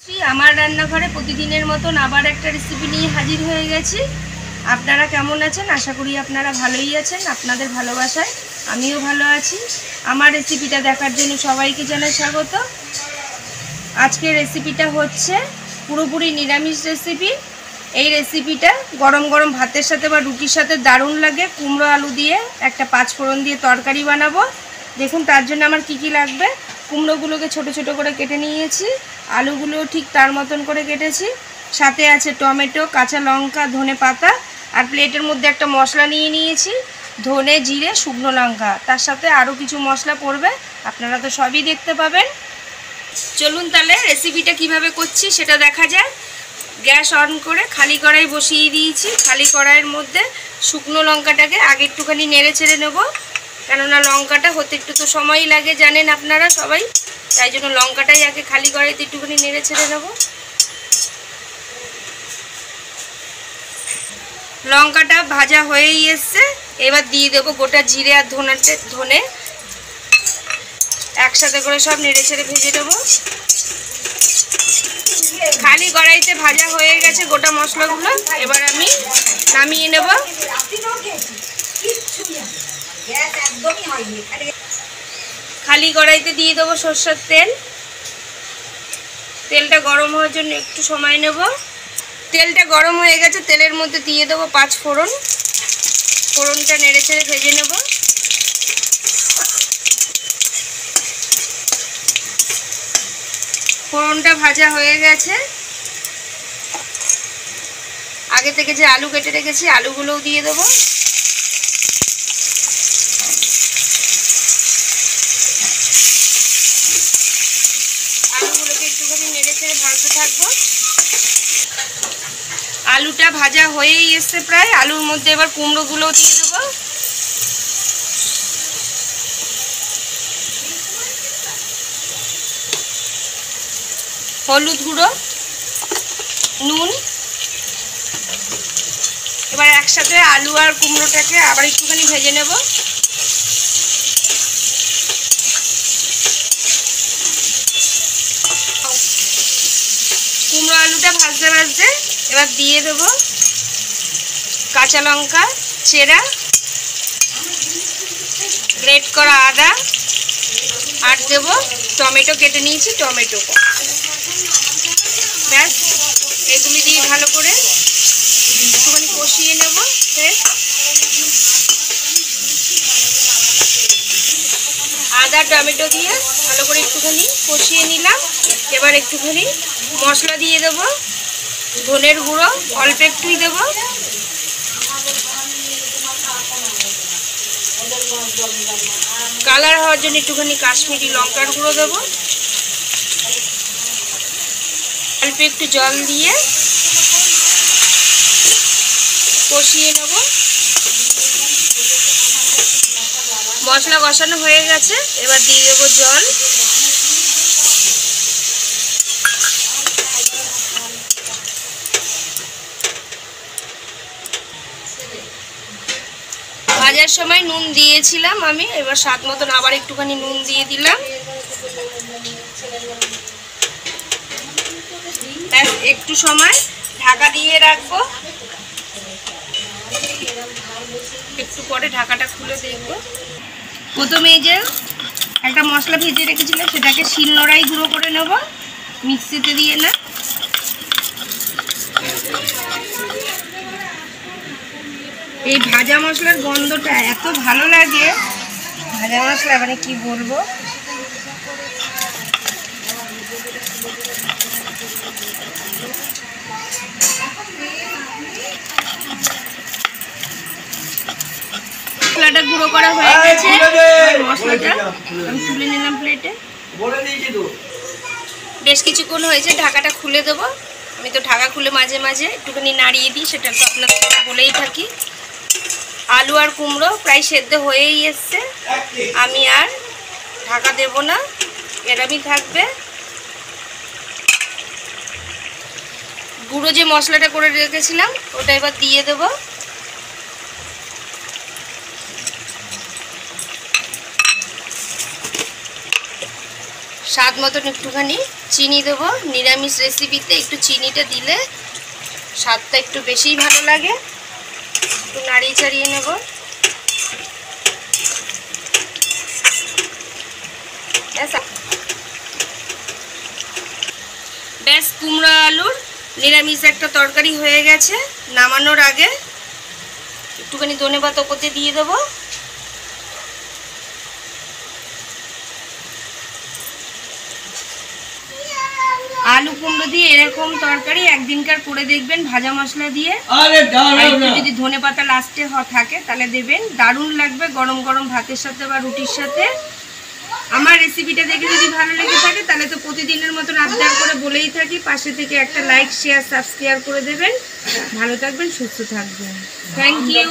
আমার রান্নাঘরে প্রতিদিনের মতন আবার একটা রেসিপি নিয়ে হাজির হয়ে গেছি। আপনারা কেমন আছেন? আশা করি আপনারা ভালোই আছেন। আপনাদের ভালোবাসায় আমিও ভালো আছি। আমার রেসিপিটা দেখার জন্য সবাইকে জানাই স্বাগত। আজকের রেসিপিটা হচ্ছে পুরোপুরি নিরামিষ রেসিপি। এই রেসিপিটা গরম গরম ভাতের সাথে বা রুটির সাথে দারুণ লাগে। কুমড়ো আলু দিয়ে একটা পাঁচফোড়ন দিয়ে তরকারি বানাবো। দেখুন তার জন্য আমার কি কি লাগবে। কুমড়োগুলোকে ছোট ছোট করে কেটে নিয়েছি, আলুগুলোও ঠিক তার মতন করে কেটেছি। সাথে আছে টমেটো, কাঁচা লঙ্কা, ধনে পাতা, আর প্লেটের মধ্যে একটা মশলা নিয়ে নিয়েছি, ধনে, জিরে, শুকনো লঙ্কা। তার সাথে আরও কিছু মশলা পড়বে, আপনারা তো সবই দেখতে পাবেন। চলুন তাহলে রেসিপিটা কিভাবে করছি সেটা দেখা যায়। গ্যাস অন করে খালি কড়াই বসিয়ে দিয়েছি। খালি কড়াইয়ের মধ্যে শুকনো লঙ্কাটাকে আগে একটুখানি নেড়ে ছেড়ে নেব, কেননা লঙ্কাটা হতে একটু তো সময়ই লাগে, জানেন আপনারা সবাই। তাই জন্য লঙ্কাটাই আগে খালি কড়াইতে একটুখানি নেড়ে ছেড়ে নেব। লঙ্কাটা ভাজা হয়েই এসছে। এবার দিয়ে দেবো গোটা জিরে আর ধনে একসাথে করে সব নেড়ে ছেড়ে ভেজে দেবো। খালি কড়াইতে ভাজা হয়ে গেছে গোটা মশলাগুলো। এবার আমি নামিয়ে নেব। খালি কড়াইতে দিয়ে দেবো সরষের তেল। তেলটা গরম হওয়ার জন্য একটু সময় নেব। তেলটা গরম হয়ে গেছে, তেলের মধ্যে দিয়ে দেবো পাঁচফোড়ন। ফোড়নটা নেড়ে ছেড়ে ভেজে নেব। ফোড়নটা ভাজা হয়ে গেছে। আগে থেকে যে আলু কেটে রেখেছি আলুগুলোও দিয়ে দেবো। আলুগুলোকে একটুখানি নেড়ে ছেড়ে ভাজতে থাকবো। আলুটা ভাজা হয়েই এসছে প্রায়। আলুর মধ্যে এবার কুমড়োগুলোও দিয়ে দেবো। হলুদ গুঁড়ো, নুন। এবার একসাথে আলু আর কুমড়োটাকে আবার একটুখানি ভেজে নেব। কুমড়ো আলুটা ভাজতে ভাজতে এবার দিয়ে দেবো কাঁচা লঙ্কা চেরা, গ্রেট করা আদা, আর দেবো টমেটো কেটে নিয়েছি, টমেটো। ব্যাস, এগুলি দিয়ে ভালো করে একটুখানি কষিয়ে নেব। আদা টমেটো দিয়ে ভালো করে একটুখানি কষিয়ে নিলাম। এবার একটুখানি মশলা দিয়ে দেব। ধনের গুঁড়ো অল্প একটুই দেব। কালার হওয়ার জন্য একটুখানি কাশ্মীরি লঙ্কার গুঁড়ো দেব। অল্প একটু জল দিয়ে কষিয়ে নেব। মশলা কষানো হয়ে গেছে, এবার দিয়ে দেবো জল। ভাজার সময় নুন দিয়েছিলাম আমি, এবার স্বাদ মতন আবার একটুখানি নুন দিয়ে দিলাম। একটু সময় ঢাকা দিয়ে রাখবো। একটু পরে ঢাকাটা খুলে দেখবো। প্রথমে যে একটা মশলা ভেজে রেখেছিলাম সেটাকে শিলনোড়ায় গুঁড়ো করে নেব, মিক্সিতে দিয়ে না। এই ভাজা মশলার গন্ধটা এত ভালো লাগে। ভাজা মশলা মানে কি বলবো। মশলাটা গুঁড়ো করা হয়ে গেছে। মশলাটা আমি তুলে নিলাম প্লেটে। বেশ কিছুক্ষণ হয়েছে, ঢাকাটা খুলে দেবো। আমি তো ঢাকা খুলে মাঝে মাঝে একটুখানি নাড়িয়ে দিই, সেটা তো আপনাদের বলেই থাকি। আলু আর কুমড়ো প্রায় সেদ্ধ হয়েই এসছে। আমি আর ঢাকা দেব না, এরমই থাকবে। গুঁড়ো যে মশলাটা করে রেখেছিলাম ওটা এবার দিয়ে দেবো। স্বাদ মতন একটুখানি চিনি দেবো। নিরামিষ রেসিপিতে একটু চিনিটা দিলে স্বাদটা একটু বেশিই ভালো লাগে। একটু নাড়িয়ে চাড়িয়ে নেব। ব্যাস, কুমড়ো আলুর নিরামিষ একটা তরকারি হয়ে গেছে। নামানোর আগে একটুখানি ধনেপাতা ওপর দিয়ে দেবো। আলু কুমড়ো দিয়ে এরকম তরকারি একদিনকার করে দেখবেন ভাজা মশলা দিয়ে। যদি ধনেপাতা লাস্টে থাকে তাহলে দেবেন, দারুণ লাগবে গরম গরম ভাতের সাথে বা রুটির সাথে। আমার রেসিপিটা দেখে যদি ভালো লেগে থাকে তাহলে তো প্রতিদিনের মতন আবদার করে বলেই থাকি, পাশে থেকে একটা লাইক শেয়ার সাবস্ক্রাইব করে দেবেন। ভালো থাকবেন, সুস্থ থাকবেন। Thank you.